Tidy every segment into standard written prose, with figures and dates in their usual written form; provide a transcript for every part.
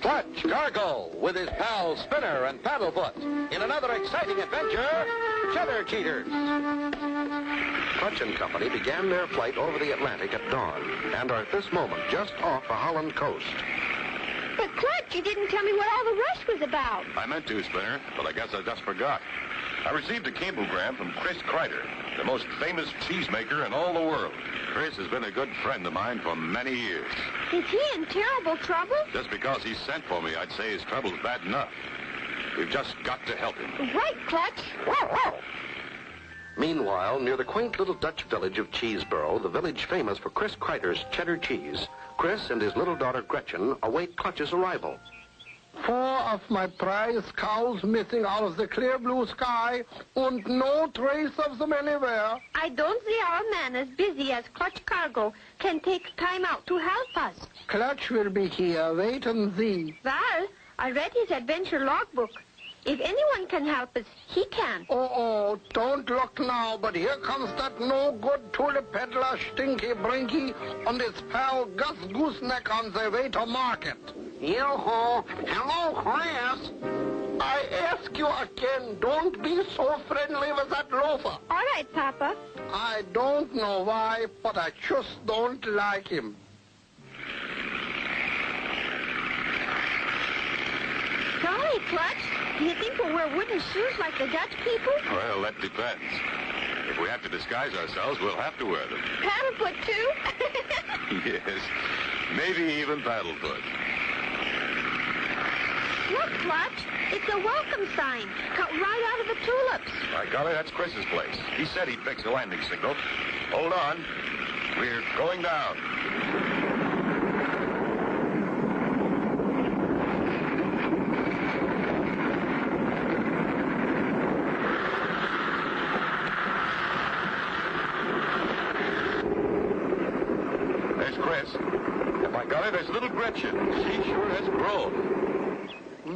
Clutch Cargo with his pals Spinner and Paddlefoot in another exciting adventure, Cheddar Cheaters. Clutch and Company began their flight over the Atlantic at dawn and are at this moment just off the Holland coast. But Clutch, you didn't tell me what all the rush was about. I meant to, Spinner, but I guess I just forgot. I received a cablegram from Chris Kreider, the most famous cheesemaker in all the world. Chris has been a good friend of mine for many years. Is he in terrible trouble? Just because he sent for me, I'd say his trouble's bad enough. We've just got to help him. Right, Clutch. Meanwhile, near the quaint little Dutch village of Cheeseboro, the village famous for Chris Kreider's cheddar cheese, Chris and his little daughter Gretchen await Clutch's arrival. 4 of my prize cows missing out of the clear blue sky, and no trace of them anywhere. I don't see how a man as busy as Clutch Cargo can take time out to help us. Clutch will be here. Wait and see. Well, I read his adventure logbook. If anyone can help us, he can. Oh, don't look now, but here comes that no-good tulip peddler Stinky Brinky and his pal Gus Gooseneck on their way to market. Yo-ho! Hello, Chris! I ask you again, don't be so friendly with that loafer. All right, Papa. I don't know why, but I just don't like him. Sorry, Clutch. Do you think we'll wear wooden shoes like the Dutch people? Well, that depends. If we have to disguise ourselves, we'll have to wear them. Paddlefoot, too? Yes, maybe even Paddlefoot. Look, Clutch. It's a welcome sign, cut right out of the tulips. By golly, that's Chris's place. He said he'd fix the landing signal. Hold on. We're going down. There's Chris. And by golly, there's little Gretchen. She sure has grown.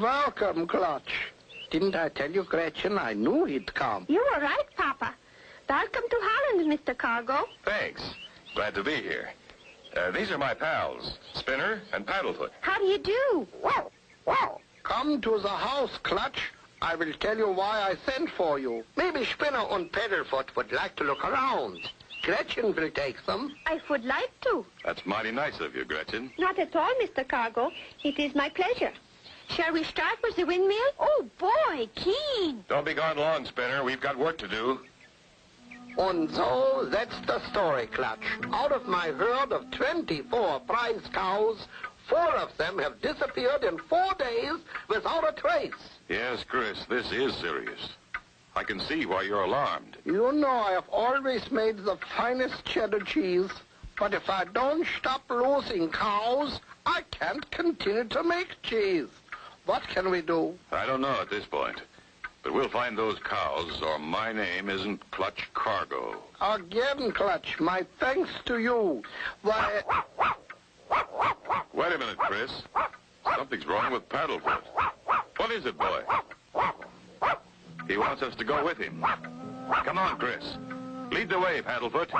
Welcome, Clutch. Didn't I tell you, Gretchen? I knew he'd come. You were right, Papa. Welcome to Holland, Mr. Cargo. Thanks. Glad to be here. These are my pals, Spinner and Paddlefoot. How do you do? Come to the house, Clutch. I will tell you why I sent for you. Maybe Spinner and Paddlefoot would like to look around. Gretchen will take them. I would like to. That's mighty nice of you, Gretchen. Not at all, Mr. Cargo. It is my pleasure. Shall we start with the windmill? Oh, boy, keen. Don't be gone long, Spinner. We've got work to do. And so, that's the story, Clutch. Out of my herd of 24 prize cows, 4 of them have disappeared in 4 days without a trace. Yes, Chris, this is serious. I can see why you're alarmed. You know I have always made the finest cheddar cheese, but if I don't stop losing cows, I can't continue to make cheese. What can we do? I don't know at this point, but we'll find those cows, or my name isn't Clutch Cargo. Again, Clutch, my thanks to you. Why... Wait a minute, Chris. Something's wrong with Paddlefoot. What is it, boy? He wants us to go with him. Come on, Chris. Lead the way, Paddlefoot.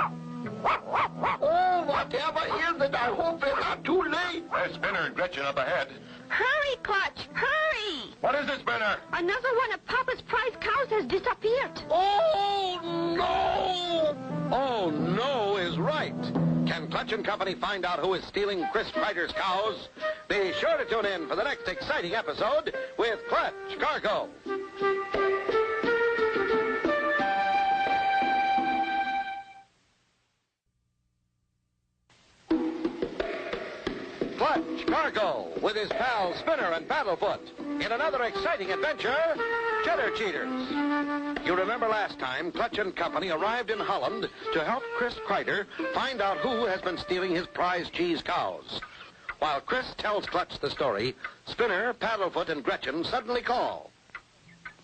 Oh, whatever is it? I hope it's not too late. There's Spinner and Gretchen up ahead. Hurry, Clutch, hurry! What is it, Spinner? Another one of Papa's prize cows has disappeared. Oh, no! Oh, no is right. Can Clutch and Company find out who is stealing Chris Kreider's cows? Be sure to tune in for the next exciting episode with Clutch Cargo. Clutch Cargo with his pals Spinner and Paddlefoot in another exciting adventure, Cheddar Cheaters. You remember last time Clutch and Company arrived in Holland to help Chris Kreider find out who has been stealing his prize cheese cows. While Chris tells Clutch the story, Spinner, Paddlefoot, and Gretchen suddenly call.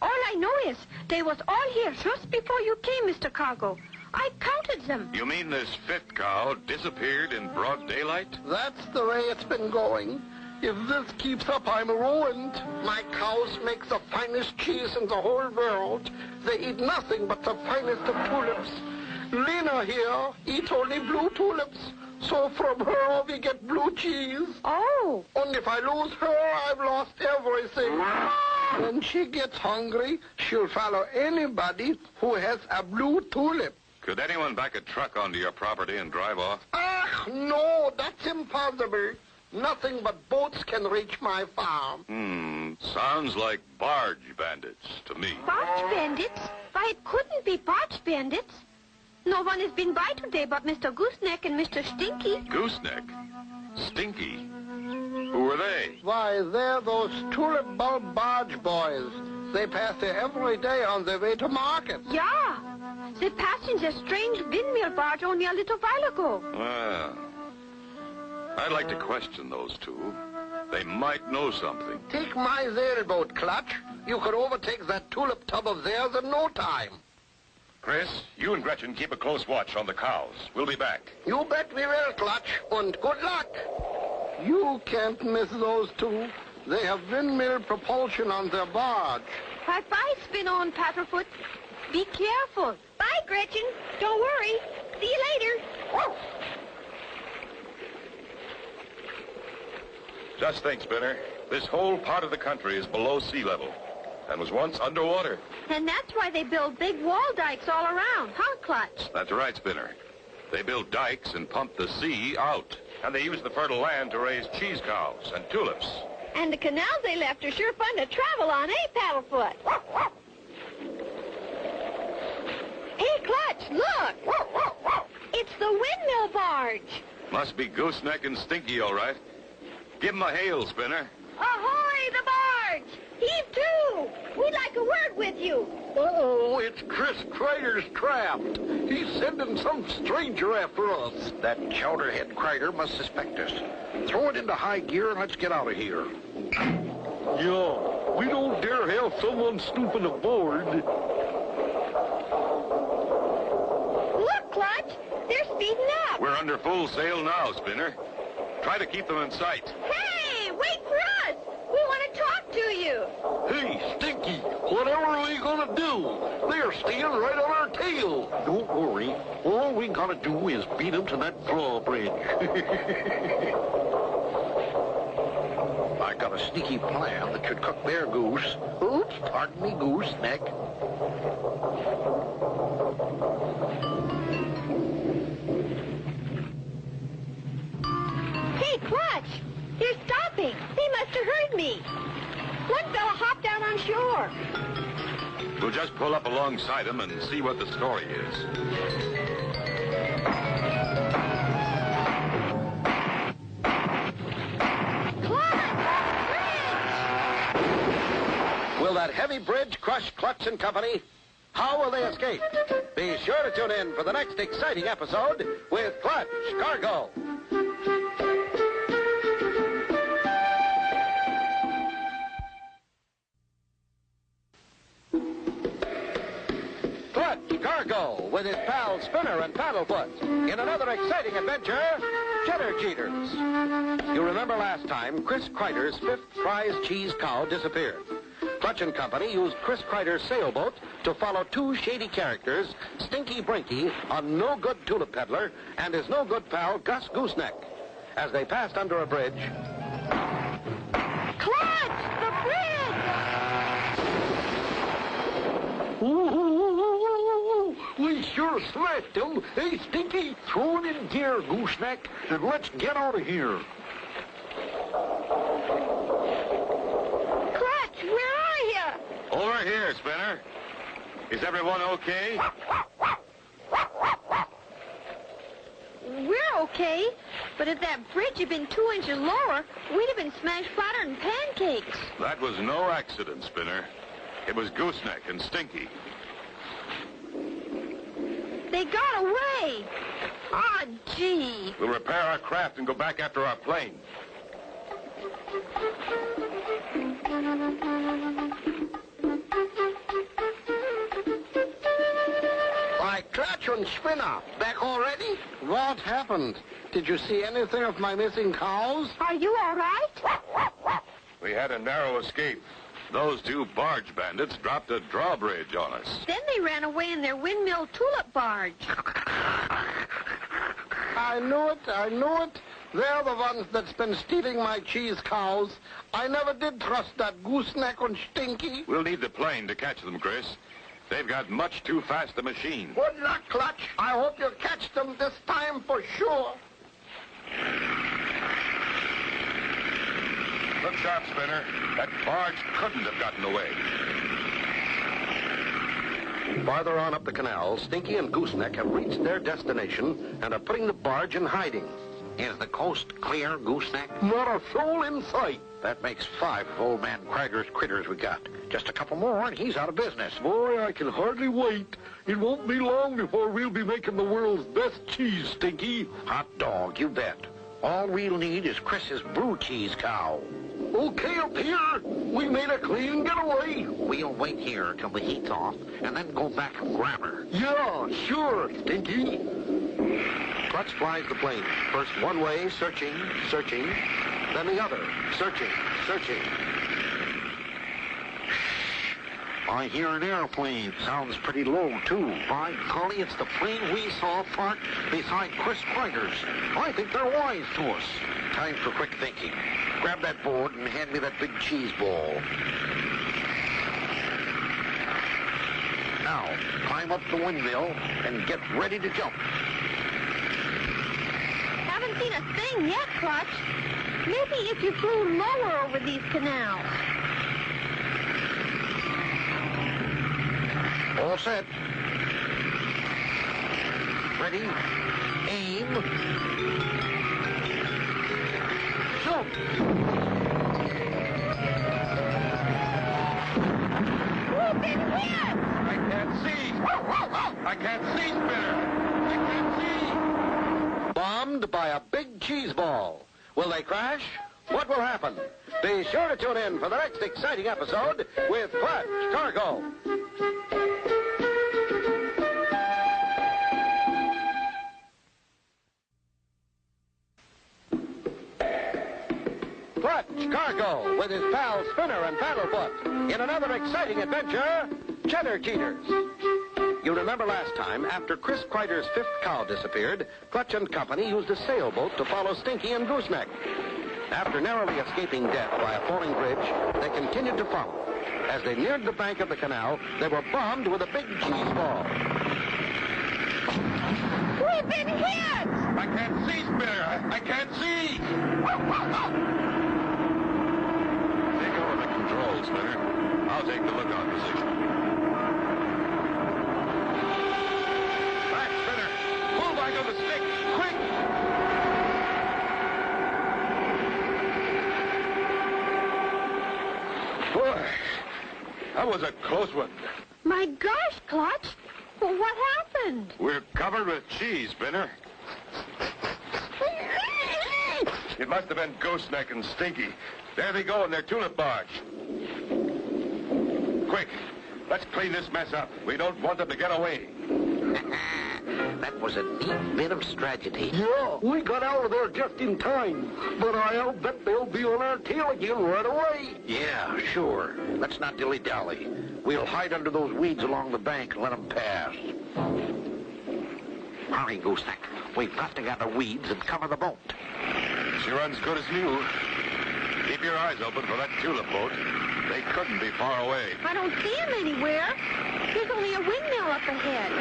All I know is they was all here just before you came, Mr. Cargo. I counted them. You mean this 5th cow disappeared in broad daylight? That's the way it's been going. If this keeps up, I'm ruined. My cows make the finest cheese in the whole world. They eat nothing but the finest of tulips. Lena here eats only blue tulips. So from her we get blue cheese. Oh. And if I lose her, I've lost everything. When she gets hungry, she'll follow anybody who has a blue tulip. Could anyone back a truck onto your property and drive off? Ah, no, that's impossible. Nothing but boats can reach my farm. Sounds like barge bandits to me. Barge bandits? Why, it couldn't be barge bandits. No one has been by today but Mr. Gooseneck and Mr. Stinky. Gooseneck? Stinky? Who were they? Why, they're those tulip bulb barge boys. They pass here every day on their way to market. Yeah. They passed in their strange windmill barge only a little while ago. Well, I'd like to question those two. They might know something. Take my sailboat, Clutch. You could overtake that tulip tub of theirs in no time. Chris, you and Gretchen keep a close watch on the cows. We'll be back. You bet we will, Clutch, and good luck. You can't miss those two. They have windmill propulsion on their barge. Bye-bye, Spin-On, Paddlefoot. Be careful. Bye, Gretchen. Don't worry. See you later. Just think, Spinner. This whole part of the country is below sea level and was once underwater. And that's why they build big wall dikes all around, huh, Clutch? That's right, Spinner. They build dikes and pump the sea out. And they use the fertile land to raise cheese cows and tulips. And the canals they left are sure fun to travel on, eh, Paddlefoot? Hey, Clutch, look! It's the windmill barge. Must be Gooseneck and Stinky, all right. Give 'em a hail, Spinner. Ahoy, the barge! Heave to! We'd like a word with you. Uh-oh, it's Chris Kreider's trapped. He's sending some stranger after us. That chowderhead Kreider must suspect us. Throw it into high gear and let's get out of here. Yeah, we don't dare have someone snooping aboard. Look, Clutch, they're speeding up. We're under full sail now, Spinner. Try to keep them in sight. Hey, wait for us. We want to talk to you. Hey, Stinky, whatever are we gonna do? They're staying right on our tail. Don't worry. All we gotta do is beat them to that drawbridge. I got a sneaky plan that should cook their goose. Oops, pardon me, Gooseneck. Hey, Clutch, they're stopping. They must have heard me. One fella hopped out on shore. We'll just pull up alongside them and see what the story is. Will that heavy bridge crush Clutch and Company? How will they escape? Be sure to tune in for the next exciting episode with Clutch Cargo. Clutch Cargo with his pals Spinner and Paddlefoot in another exciting adventure, Cheddar Cheaters. You remember last time Chris Kreider's fifth prize cheese cow disappeared. Clutch and Company used Chris Kreider's sailboat to follow two shady characters, Stinky Brinky, a no-good tulip peddler, and his no-good pal, Gus Gooseneck. As they passed under a bridge... Clutch, the bridge! Ooh, we sure smashed them. Hey, Stinky, throw it in gear, Gooseneck, and let's get out of here. Clutch, where are you? Over here, Spinner. Is everyone okay? We're okay, but if that bridge had been 2 inches lower, we'd have been smashed flatter than pancakes. That was no accident, Spinner. It was Gooseneck and Stinky. They got away. Ah, gee. We'll repair our craft and go back after our plane. Why, Clutch and Spinner, back already? What happened? Did you see anything of my missing cows? Are you all right? We had a narrow escape. Those two barge bandits dropped a drawbridge on us. Then they ran away in their windmill tulip barge. I knew it. They're the ones that's been stealing my cheese cows. I never did trust that gooseneck and Stinky. We'll need the plane to catch them, Chris. They've got much too fast a machine. Good luck, Clutch. I hope you catch them this time for sure. Look sharp, Spinner. That barge couldn't have gotten away. Farther on up the canal, Stinky and Gooseneck have reached their destination and are putting the barge in hiding. Is the coast clear, Gooseneck? Not a soul in sight. That makes 5 of old man Krieger's critters we got. Just a couple more and he's out of business. Boy, I can hardly wait. It won't be long before we'll be making the world's best cheese, Stinky. Hot dog, you bet. All we'll need is Chris's blue cheese cow. Okay, up here. We made a clean getaway. We'll wait here till the heat's off and then go back and grab her. Yeah, sure, Stinky. Clutch flies the plane. First one way, searching, then the other, searching. I hear an airplane. Sounds pretty low, too. By golly, it's the plane we saw parked beside Chris Krieger's. I think they're wise to us. Time for quick thinking. Grab that board and hand me that big cheese ball. Now, climb up the windmill and get ready to jump. Haven't seen a thing yet, Clutch. Maybe if you flew lower over these canals. All set. Ready? Aim. Jump. Who's been hit? I can't see, Spinner. I can't see. Bombed by a big cheese ball. Will they crash? What will happen? Be sure to tune in for the next exciting episode with Clutch Cargo. Clutch Cargo with his pals Spinner and Paddlefoot in another exciting adventure, Cheddar Cheaters. You remember last time, after Chris Kreider's 5th cow disappeared, Clutch and company used a sailboat to follow Stinky and Gooseneck. After narrowly escaping death by a falling bridge, they continued to follow. As they neared the bank of the canal, they were bombed with a big cheese ball. We've been hit! I can't see, Spinner. I can't see. Take over the controls, Spinner. I'll take the lookout position. Back, Spinner. Pull back on the stick. Quick! Boy, that was a close one. My gosh, Clutch. Well, what happened? We're covered with cheese, Spinner. It must have been Gooseneck and Stinky. There they go in their tulip barge. Quick, let's clean this mess up. We don't want them to get away. That was a neat bit of strategy. Yeah, we got out of there just in time. But I'll bet they'll be on our tail again right away. Yeah, sure. Let's not dilly-dally. We'll hide under those weeds along the bank and let them pass. Hurry, Gooseneck. We've got to gather weeds and cover the boat. She runs good as new. Keep your eyes open for that tulip boat. They couldn't be far away. I don't see him anywhere. There's only a windmill up ahead.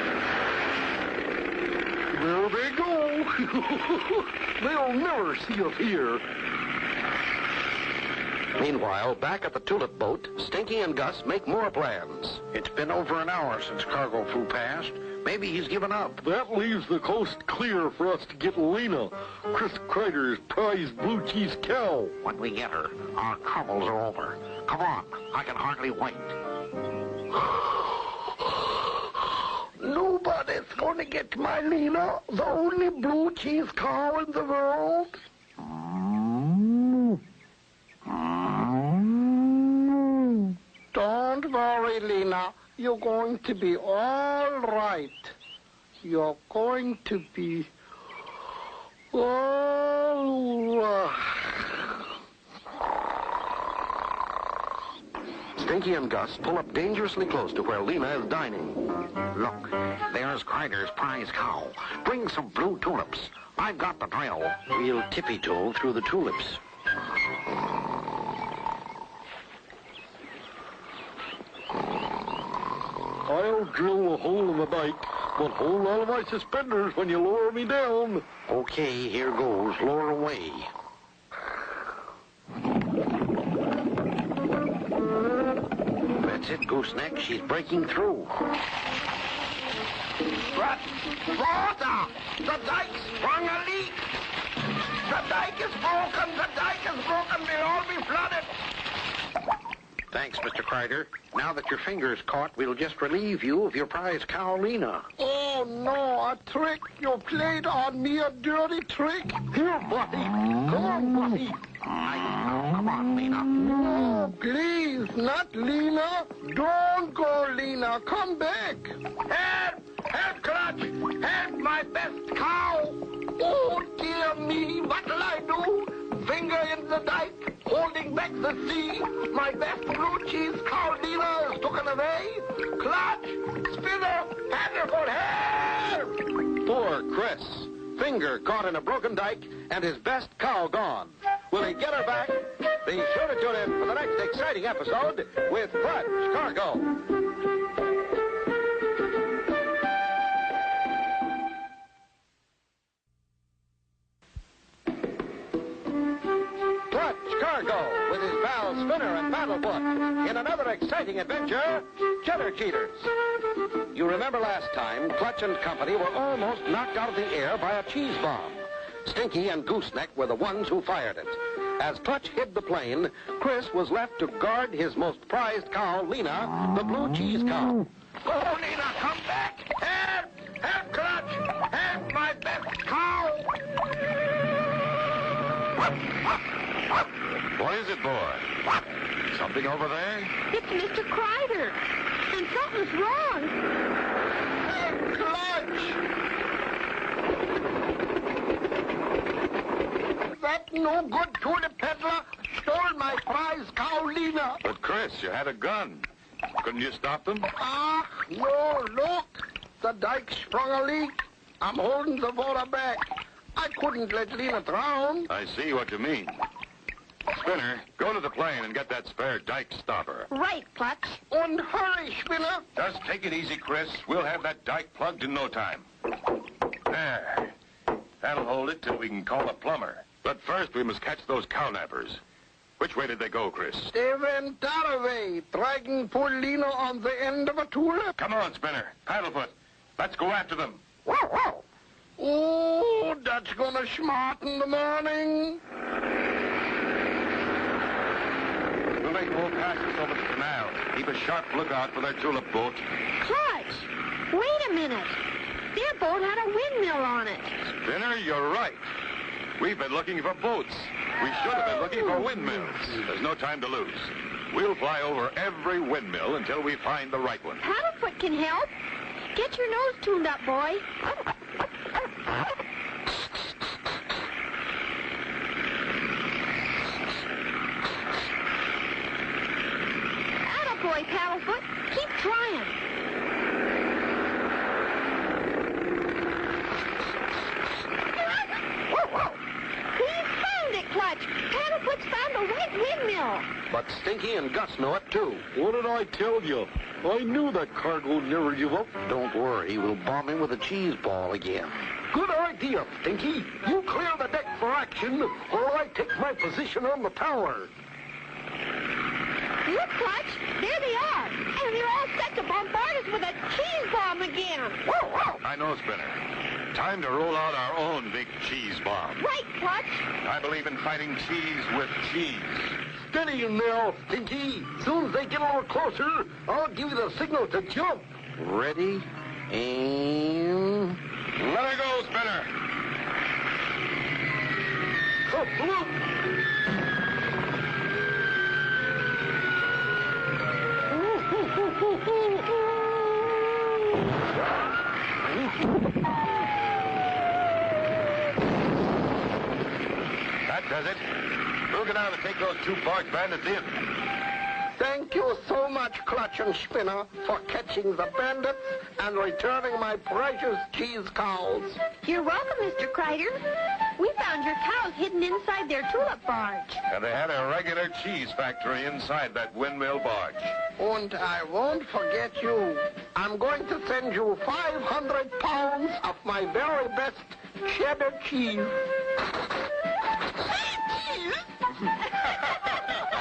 There they go. They'll never see us here. Meanwhile, back at the tulip boat, Stinky and Gus make more plans. It's been over an hour since cargo flew past. Maybe he's given up. That leaves the coast clear for us to get Lena, Chris Kreider's prized blue cheese cow. When we get her, our troubles are over. Come on, I can hardly wait. Nobody's going to get my Lena, the only blue cheese cow in the world. Don't worry, Lena. You're going to be all right. You're going to be all right. Stinky and Gus pull up dangerously close to where Lena is dining. Look, there's Kreider's prize cow. Bring some blue tulips. I've got the drill. We'll tippy-toe through the tulips. I'll drill a hole in the dike, but hold on to my suspenders when you lower me down. Okay, here goes. Lower away. That's it, Gooseneck. She's breaking through. Water! The dike's sprung a leak! The dike is broken! The dike is broken! We'll all be flooded! Thanks, Mr. Kreider. Now that your finger's caught, we'll just relieve you of your prize cow, Lena. Oh, no, a trick. You played on me a dirty trick. Here, Buddy. Come on, Buddy. Come on, Lena. No, please, not Lena. Don't go, Lena. Come back. Help! Help, Clutch! Help, my best cow! Oh, dear me, what'll I do? Finger in the dike, holding back the sea. My best blue cheese cow, Lena, is taken away. Clutch! Spinner! Paddlefoot, help! Poor Chris. Finger caught in a broken dike and his best cow gone. Will he get her back? Be sure to tune in for the next exciting episode with Clutch Cargo. Cargo with his pals Spinner and Paddlefoot in another exciting adventure, Cheddar Cheaters. You remember last time, Clutch and company were almost knocked out of the air by a cheese bomb. Stinky and Gooseneck were the ones who fired it. As Clutch hid the plane, Chris was left to guard his most prized cow, Lena, the blue cheese cow. Oh, Lena, come back! Help! Help, Clutch! Help, my best cow! What is it, boy? Something over there? It's Mr. Kreider. And something's wrong. Clutch! That no good tulip peddler stole my prize cow, Lena. But, Chris, you had a gun. Couldn't you stop them? Ah, no, look. The dike sprung a leak. I'm holding the water back. I couldn't let Lena drown. I see what you mean. Spinner, go to the plane and get that spare dike stopper. Right, Clutch. And hurry, Spinner. Just take it easy, Chris. We'll have that dike plugged in no time. There. That'll hold it till we can call a plumber. But first, we must catch those cow-nappers. Which way did they go, Chris? They went that way, dragging poor Lena on the end of a tulip. Come on, Spinner. Paddlefoot. Let's go after them. Oh, that's gonna smarten the morning. We'll make more passes over the canal. Keep a sharp lookout for their tulip boat. Clutch! Wait a minute. Their boat had a windmill on it. Spinner, you're right. We've been looking for boats. We should have been looking for windmills. There's no time to lose. We'll fly over every windmill until we find the right one. Paddlefoot can help. Get your nose tuned up, boy. Attaboy, Paddlefoot. Keep trying. We found it, Clutch. Paddlefoot's found a wet windmill. But Stinky and Gus know it, too. What did I tell you? I knew that cargo'd never give up. Don't worry, we'll bomb him with a cheese ball again. Good idea, Stinky. You clear the deck for action, or I take my position on the tower. Look, Clutch. There they are. And they're all set to bombard us with a cheese bomb again. I know, Spinner. Time to roll out our own big cheese bomb. Right, Clutch. I believe in fighting cheese with cheese. Steady in there, Stinky. Soon as they get a little closer, I'll give you the signal to jump. Ready? And... Let her go, Spinner. Look. That does it. We'll go down and take those two barge bandits in. Thank you so much, Clutch and Spinner, for catching the bandits and returning my precious cheese cows. You're welcome, Mr. Kreider. We found your cows hidden inside their tulip barge. And they had a regular cheese factory inside that windmill barge. And I won't forget you. I'm going to send you 500 pounds of my very best cheddar cheese.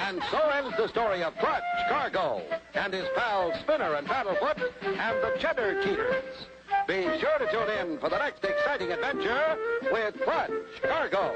And so ends the story of Clutch, Cargo, and his pals Spinner and Paddlefoot, and the Cheddar Cheaters. Be sure to tune in for the next exciting adventure with Clutch, Cargo.